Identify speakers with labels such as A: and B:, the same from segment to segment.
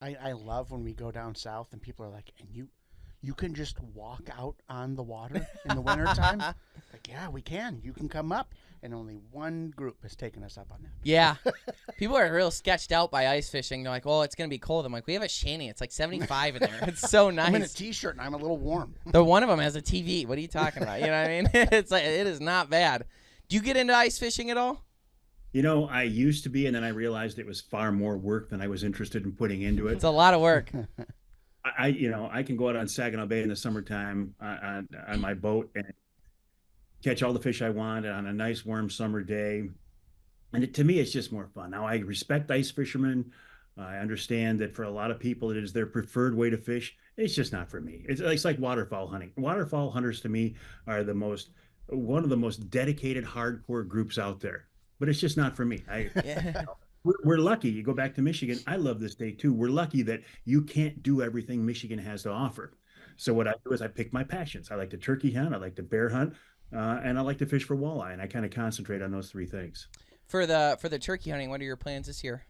A: I love when we go down south and people are like, and you can just walk out on the water in the wintertime? Like, yeah, we can. You can come up. And only one group has taken us up on that.
B: Yeah. People are real sketched out by ice fishing. They're like, oh, it's going to be cold. I'm like, we have a shanty. It's like 75 in there. It's so nice.
A: I'm in a T-shirt and I'm a little warm.
B: The one of them has a TV. What are you talking about? You know what I mean? It's like, it is not bad. Do you get into ice fishing at all?
C: I used to be, and then I realized it was far more work than I was interested in putting into it.
B: It's a lot of work.
C: I can go out on Saginaw Bay in the summertime on my boat and catch all the fish I want on a nice warm summer day. And to me, it's just more fun. Now, I respect ice fishermen. I understand that for a lot of people, it is their preferred way to fish. It's just not for me. It's like waterfowl hunting. Waterfowl hunters to me are one of the most dedicated, hardcore groups out there. But it's just not for me.
B: Yeah.
C: We're lucky. You go back to Michigan. I love this state too. We're lucky that you can't do everything Michigan has to offer. So what I do is I pick my passions. I like to turkey hunt. I like to bear hunt. And I like to fish for walleye, and I kind of concentrate on those three things.
B: For the turkey hunting, what are your plans this year?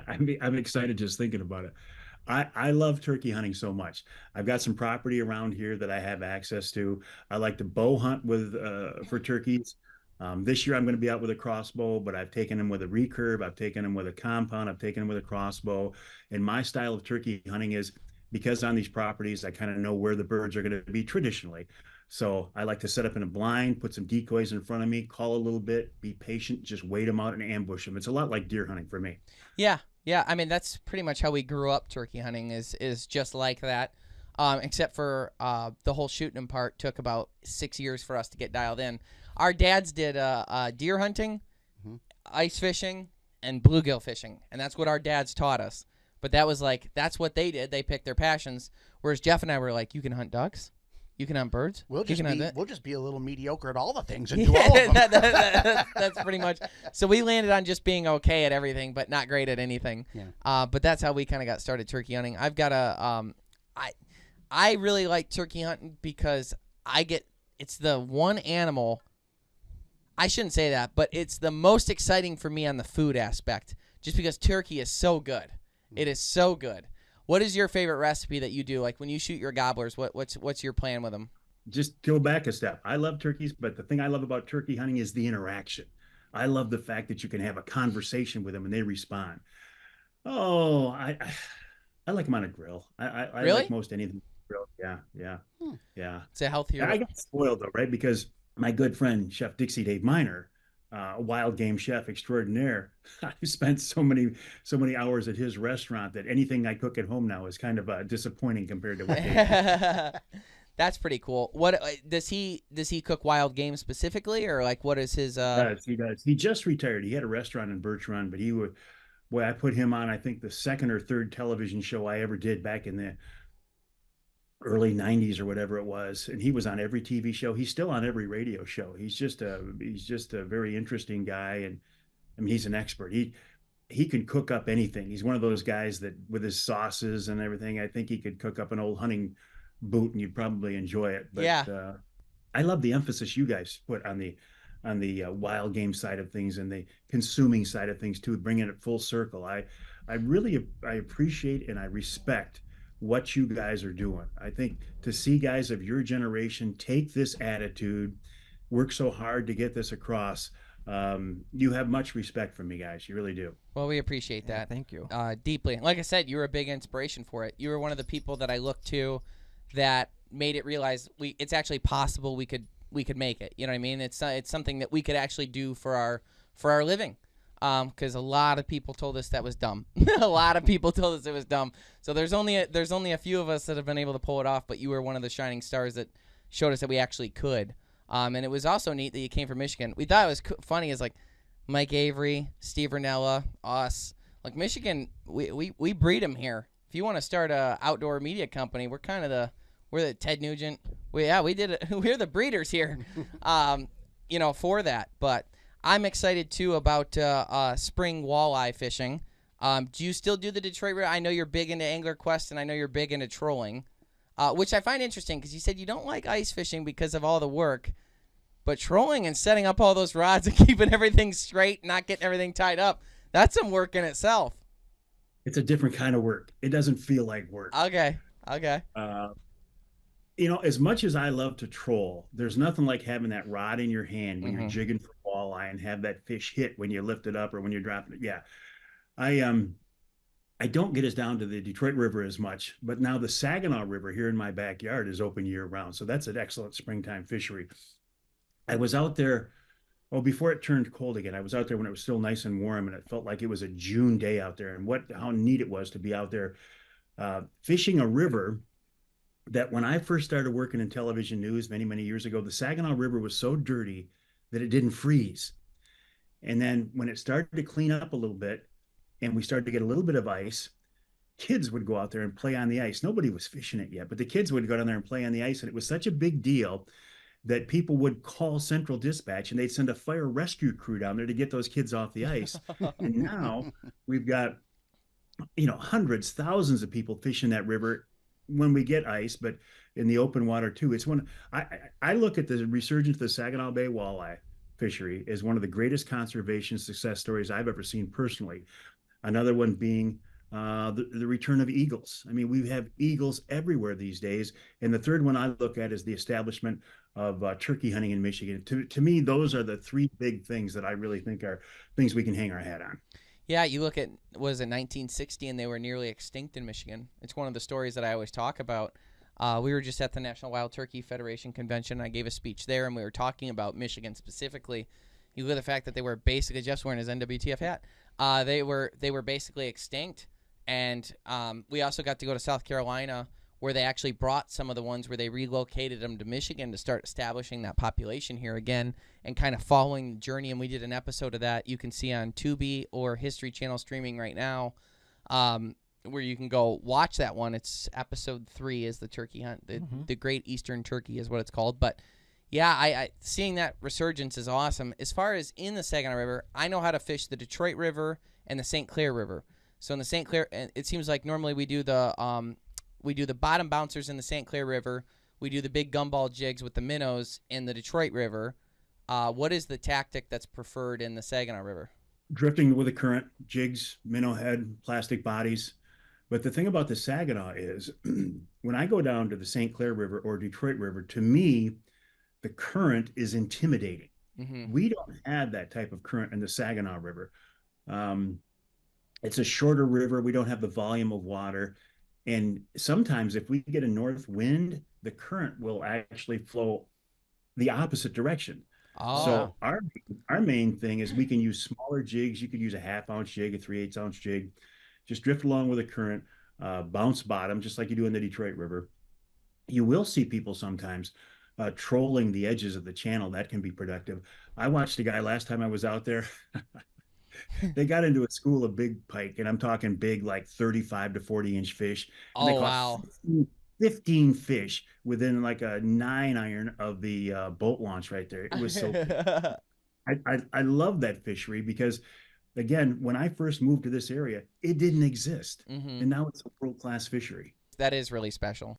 C: I'm excited just thinking about it. I love turkey hunting so much. I've got some property around here that I have access to. I like to bow hunt for turkeys. This year I'm going to be out with a crossbow, but I've taken them with a recurve. I've taken them with a compound. I've taken them with a crossbow. And my style of turkey hunting is, because on these properties, I kind of know where the birds are going to be traditionally. So I like to set up in a blind, put some decoys in front of me, call a little bit, be patient, just wait them out and ambush them. It's a lot like deer hunting for me.
B: Yeah. Yeah. I mean, that's pretty much how we grew up turkey hunting is just like that. Except for the whole shooting them part took about 6 years for us to get dialed in. Our dads did deer hunting, ice fishing, and bluegill fishing. And that's what our dads taught us. But that's what they did. They picked their passions. Whereas Jeff and I were like, you can hunt ducks. You can hunt birds.
A: We'll just be a little mediocre at all the things and
B: do
A: all of them.
B: That's pretty much. So we landed on just being okay at everything, but not great at anything. Yeah. But that's how we kind of got started turkey hunting. I've got I really like turkey hunting because it's the one animal. I shouldn't say that, but it's the most exciting for me on the food aspect, just because turkey is so good. It is so good. What is your favorite recipe that you do? Like when you shoot your gobblers, what's your plan with them?
C: Just go back a step. I love turkeys, but the thing I love about turkey hunting is the interaction. I love the fact that you can have a conversation with them and they respond. Oh, I like them on a grill. I
B: really?
C: Like most anything grilled. Yeah. Yeah.
B: It's a healthier.
C: I got spoiled though, right? Because my good friend Chef Dixie Dave Miner, wild game chef extraordinaire. I've spent so many hours at his restaurant that anything I cook at home now is kind of disappointing compared to what they
B: That's pretty cool. What does he cook wild game specifically, or like what is his?
C: He does. He just retired. He had a restaurant in Birch Run, but I put him on, I think, the second or third television show I ever did back in the early 90s or whatever it was, and he was on every TV show. He's still on every radio show. He's just a very interesting guy, and I mean, he's an expert. He can cook up anything. He's one of those guys that with his sauces and everything, I think he could cook up an old hunting boot and you'd probably enjoy it. But yeah. I love the emphasis you guys put on the wild game side of things and the consuming side of things too, bringing it full circle. I appreciate and I respect what you guys are doing. I think to see guys of your generation take this attitude, work so hard to get this across, you have much respect from me, guys. You really do.
B: Well, we appreciate that.
D: Thank you.
B: Deeply. Like I said, you were a big inspiration for it. You were one of the people that I looked to that made it realize it's actually possible we could make it. You know what I mean? It's something that we could actually do for our living. Because a lot of people told us that was dumb. A lot of people told us it was dumb. So there's only a few of us that have been able to pull it off. But you were one of the shining stars that showed us that we actually could. And it was also neat that you came from Michigan. We thought it was funny as like Mike Avery, Steve Ranella, us. Like Michigan, we breed them here. If you want to start a outdoor media company, we're the Ted Nugent. We did it. We're the breeders here. For that. But I'm excited too about spring walleye fishing. Do you still do the Detroit River? I know you're big into Angler Quest, and I know you're big into trolling, which I find interesting because you said you don't like ice fishing because of all the work, but trolling and setting up all those rods and keeping everything straight, not getting everything tied up, that's some work in itself.
C: It's a different kind of work. It doesn't feel like work.
B: Okay. Okay.
C: Uh, as much as I love to troll, there's nothing like having that rod in your hand when you're
B: Hmm.
C: jigging for walleye and have that fish hit when you lift it up or when you're dropping it. Yeah, I don't get us down to the Detroit River as much, but now the Saginaw River here in my backyard is open year round, so that's an excellent springtime fishery. I was out there, oh, before it turned cold again. I was out there when it was still nice and warm, and it felt like it was a June day out there, and how neat it was to be out there fishing a river that when I first started working in television news many, many years ago, the Saginaw River was so dirty that it didn't freeze. And then when it started to clean up a little bit and we started to get a little bit of ice, kids would go out there and play on the ice. Nobody was fishing it yet, but the kids would go down there and play on the ice. And it was such a big deal that people would call Central Dispatch and they'd send a fire rescue crew down there to get those kids off the ice. And now we've got, hundreds, thousands of people fishing that river when we get ice, but in the open water too. It's one I look at the resurgence of the Saginaw Bay walleye fishery as one of the greatest conservation success stories I've ever seen personally. Another one being the return of eagles. I mean, we have eagles everywhere these days. And the third one I look at is the establishment of turkey hunting in Michigan. To me, those are the three big things that I really think are things we can hang our hat on.
B: Yeah, you look at, was it 1960, and they were nearly extinct in Michigan. It's one of the stories that I always talk about. We were just at the National Wild Turkey Federation convention. I gave a speech there, and we were talking about Michigan specifically. You look at the fact that they were basically, Jeff's wearing his NWTF hat. They were basically extinct, and we also got to go to South Carolina, where they actually brought some of the ones where they relocated them to Michigan to start establishing that population here again and kind of following the journey. And we did an episode of that you can see on Tubi or History Channel streaming right now, where you can go watch that one. It's episode 3 is the turkey hunt. The Great Eastern Turkey is what it's called. But yeah, I seeing that resurgence is awesome. As far as in the Saginaw River, I know how to fish the Detroit River and the St. Clair River. So in the St. Clair, it seems like normally we do the bottom bouncers in the St. Clair River. We do the big gumball jigs with the minnows in the Detroit River. What is the tactic that's preferred in the Saginaw River?
C: Drifting with the current, jigs, minnow head, plastic bodies. But the thing about the Saginaw is when I go down to the St. Clair River or Detroit River, to me, the current is intimidating.
B: Mm-hmm.
C: We don't have that type of current in the Saginaw River. It's a shorter river. We don't have the volume of water. And sometimes if we get a north wind, the current will actually flow the opposite direction.
B: Oh.
C: So our main thing is we can use smaller jigs. You could use a 1/2 ounce jig, a 3/8 ounce jig, just drift along with the current, bounce bottom, just like you do in the Detroit River. You will see people sometimes trolling the edges of the channel. That can be productive. I watched a guy last time I was out there. They got into a school of big pike, and I'm talking big, like 35 to 40-inch fish. And they caught
B: wow.
C: 15 fish within like a 9-iron of the boat launch right there. It was so cool. I love that fishery because, again, when I first moved to this area, it didn't exist.
B: Mm-hmm.
C: And now it's a world-class fishery.
B: That is really special.